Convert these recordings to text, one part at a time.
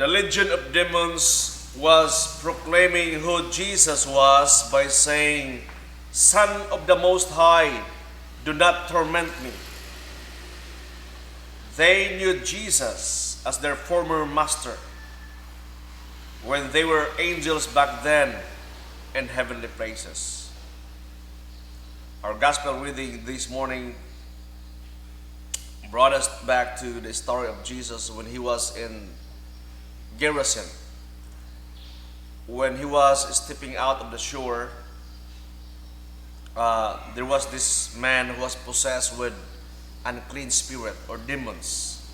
The legion of demons was proclaiming who Jesus was by saying, "Son of the Most High, do not torment me." They knew Jesus as their former master when they were angels back then in heavenly places. Our gospel reading this morning brought us back to the story of Jesus when he was in Gerasenes. When he was stepping out of the shore, there was this man who was possessed with unclean spirit or demons,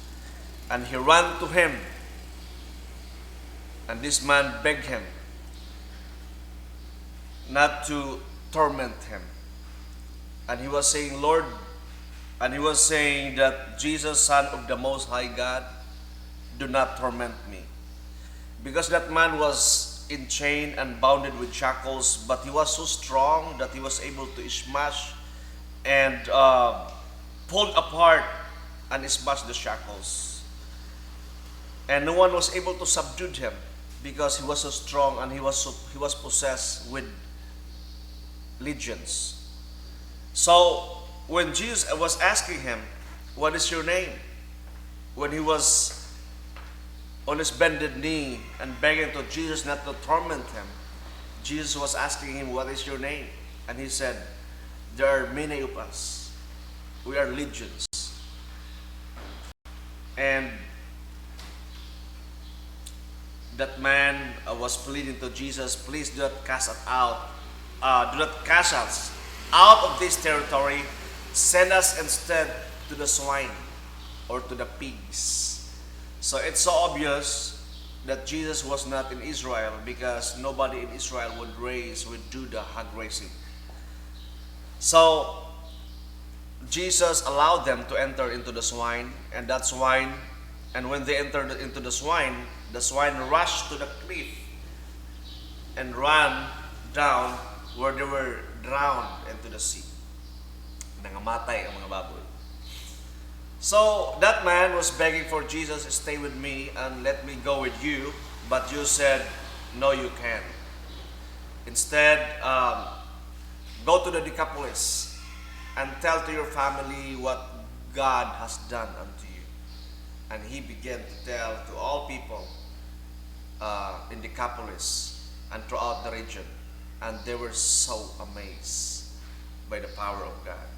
and he ran to him, and this man begged him not to torment him, and he was saying, "Lord," and he was saying that, "Jesus, Son of the Most High God, do not torment me," because that man was in chain and bounded with shackles, but he was so strong that he was able to smash and pulled apart and smash the shackles. And no one was able to subdue him because he was so strong and he was possessed with legions. So when Jesus was asking him, "What is your name?" when he was on his bended knee and begging to Jesus not to torment him, Jesus was asking him, "What is your name?" And he said, "There are many of us. We are legions." And that man was pleading to Jesus, "Please do not cast us out. Do not cast us out of this territory. Send us instead to the swine or to the pigs." So it's so obvious that Jesus was not in Israel because nobody in Israel would do the hog raising. So Jesus allowed them to enter into the swine, and when they entered into the swine rushed to the cliff and ran down where they were drowned into the sea. Nangamatay ang mga baboy. So that man was begging for Jesus, "Stay with me and let me go with you," but you said, "No, you can't. Instead, go to the Decapolis and tell to your family what God has done unto you." And he began to tell to all people in Decapolis and throughout the region, and they were so amazed by the power of God.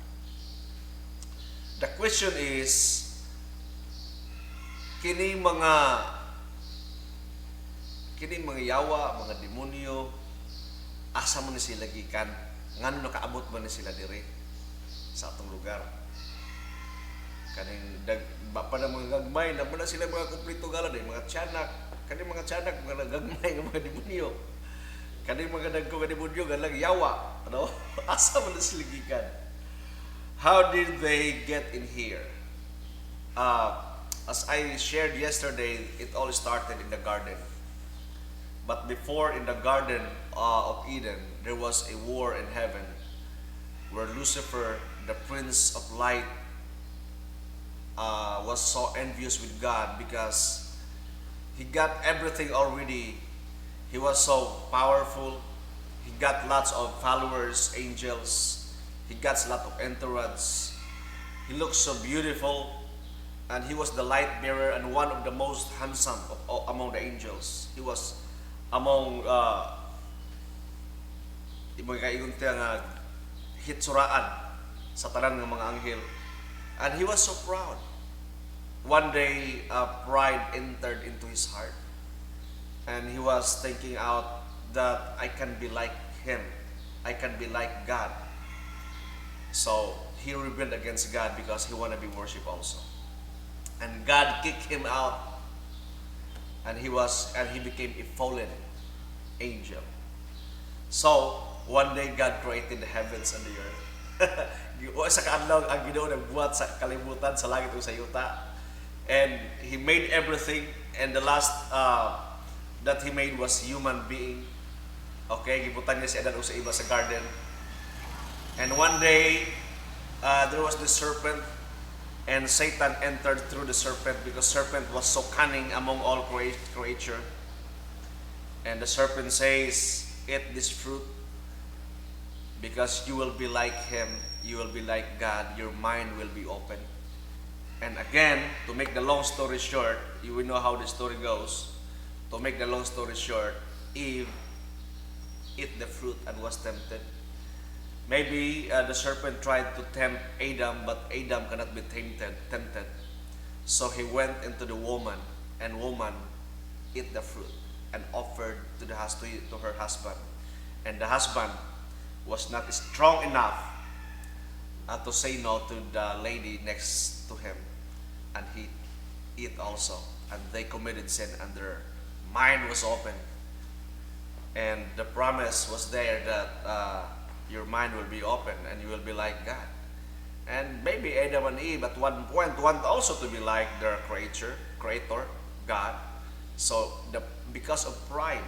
The question is, kini mga yawa, mga demonyo, asa man ni sila gikan? Ngano nakaabot man ni sila diri sa atong lugar? Kaning pa na mga gagmay, na man sila mga kumplito gala day, mga tiyanak, kaning mga tiyanak mga gagmay nga mga demonyo. Kaning mga dagko nga demonyo galang yawa, ano? Asa man ni sila gikan? How did they get in here? As I shared yesterday, it all started in the garden. But before, in the garden of Eden, there was a war in heaven where Lucifer, the prince of light, was so envious with God because he got everything already. He was so powerful. He got lots of followers, angels. He got a lot of entourage. He looked so beautiful, and he was the light bearer and one of the most handsome among the angels. He was among hitsuraan sa tanan ng mga anghel, and he was so proud. One day, pride entered into his heart, and he was thinking out that I can be like him. I can be like God. So he rebelled against God because he wanted to be worshipped also. And God kicked him out, and he became a fallen angel. So one day God created the heavens and the earth. Sa kaadlaw ang Ginoo nagbuhat sa kalibutan, sa langit ug sa yuta. And he made everything, and the last that he made was human being. Okay, gibutan niya si Adan o sa iba sa garden. And one day, there was this serpent, And Satan entered through the serpent because serpent was so cunning among all creature. And the serpent says, eat this fruit because you will be like him, you will be like God, your mind will be open. And again, to make the long story short, you will know how the story goes. To make the long story short, Eve ate the fruit and was tempted. Maybe the serpent tried to tempt Adam, but Adam cannot be tempted. So he went into the woman, and woman ate the fruit and offered to her husband. And the husband was not strong enough to say no to the lady next to him, and he ate also. And they committed sin, and their mind was open. And the promise was there that your mind will be open and you will be like God. And maybe Adam and Eve at one point want also to be like their creator, God. So because of pride,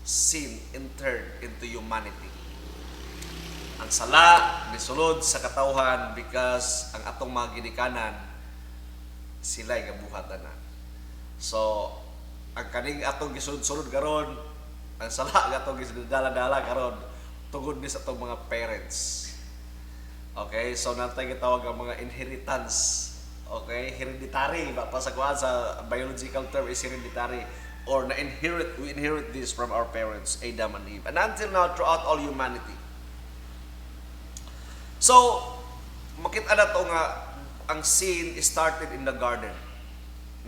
sin entered into humanity. Ang sala nisulod sa katawhan because ang atong mga ginikanan sila'y gabuhatan na. So ang kaning atong gisulod-sulod karon, ang sala atong gisulod-dala-dala karon tungod ni sa atong mga parents. Okay, so natay gitawag ang mga inheritance. Okay, hereditary ba pa sa biological term is hereditary, or we inherit this from our parents, Adam and Eve, and until now throughout all humanity. So makita na to nga ang sin started in the garden.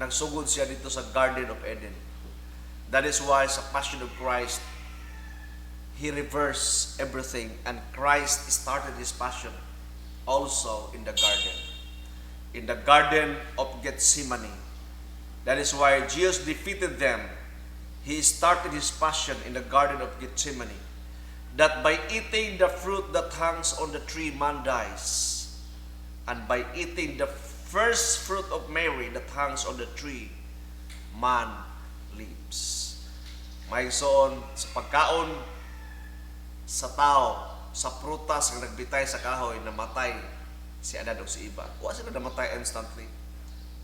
Nagsugod siya dito sa Garden of Eden. That is why sa Passion of Christ, He reversed everything, and Christ started His passion also in the garden. In the Garden of Gerasenes. That is why Jesus defeated them. He started His passion in the Garden of Gerasenes. That by eating the fruit that hangs on the tree, man dies. And by eating the first fruit of Mary that hangs on the tree, man lives. May soon, sa pagkaon sa tao, sa prutas nga nagbitay sa kahoy, namatay si Adan o si Eva. Wa sila namatay instantly.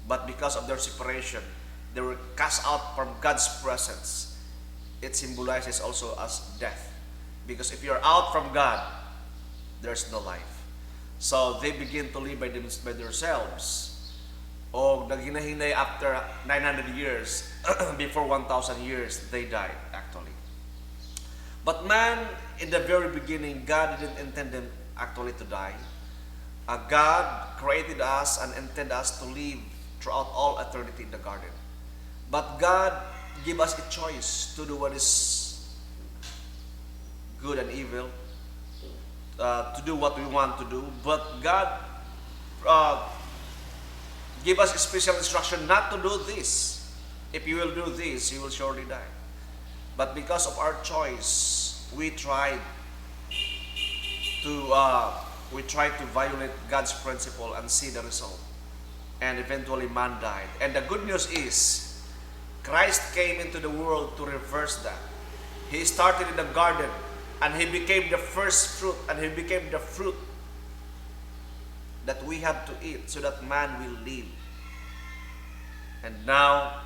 But because of their separation, they were cast out from God's presence. It symbolizes also as death. Because if you're out from God, there's no life. So they begin to live by themselves. O naghinahinay after 900 years, before 1,000 years, they died actually. But man, in the very beginning, God didn't intend them actually to die. God created us and intended us to live throughout all eternity in the garden. But God gave us a choice to do what is good and evil, to do what we want to do. But God gave us a special instruction not to do this. If you will do this, you will surely die. But because of our choice, we tried to violate God's principle and see the result. And eventually man died. And the good news is, Christ came into the world to reverse that. He started in the garden, and He became the first fruit, and He became the fruit that we have to eat so that man will live. And now,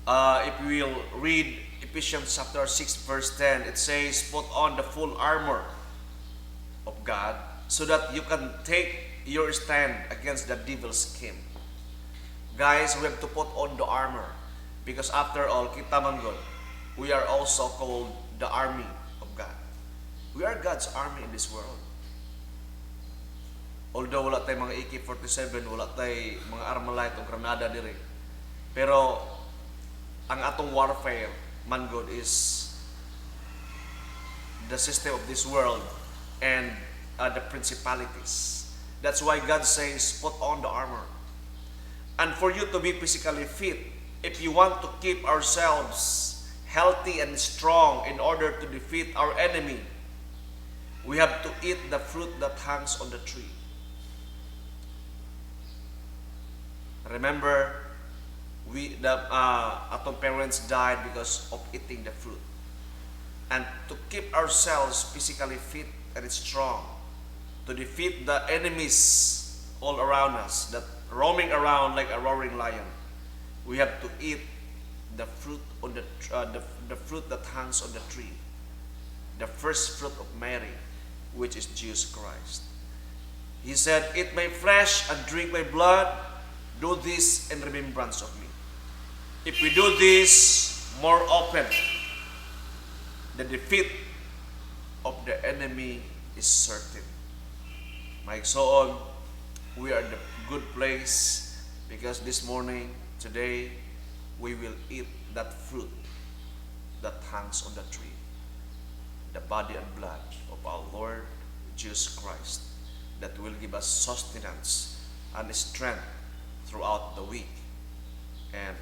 if we will read Ephesians chapter 6 verse 10, it says, put on the full armor of God so that you can take your stand against the devil's scheme. Guys, we have to put on the armor because after all, kita man God, we are also called the army of God. We are God's army in this world. Although wala tayong mga AK-47, wala tayong mga Armalite o Granada diri. Pero ang atong warfare, man God, is the system of this world and the principalities. That's why God says, put on the armor. And for you to be physically fit, if you want to keep ourselves healthy and strong in order to defeat our enemy, we have to eat the fruit that hangs on the tree. Remember, atong parents died because of eating the fruit. And to keep ourselves physically fit and strong, to defeat the enemies all around us, that roaming around like a roaring lion. We have to eat the fruit on the fruit that hangs on the tree, the first fruit of Mary, which is Jesus Christ. He said, "Eat my flesh and drink my blood. Do this in remembrance of me." If we do this more often, the defeat of the enemy is certain. My soul, we are in the good place because this morning, today, we will eat that fruit that hangs on the tree, the body and blood of our Lord Jesus Christ, that will give us sustenance and strength throughout the week and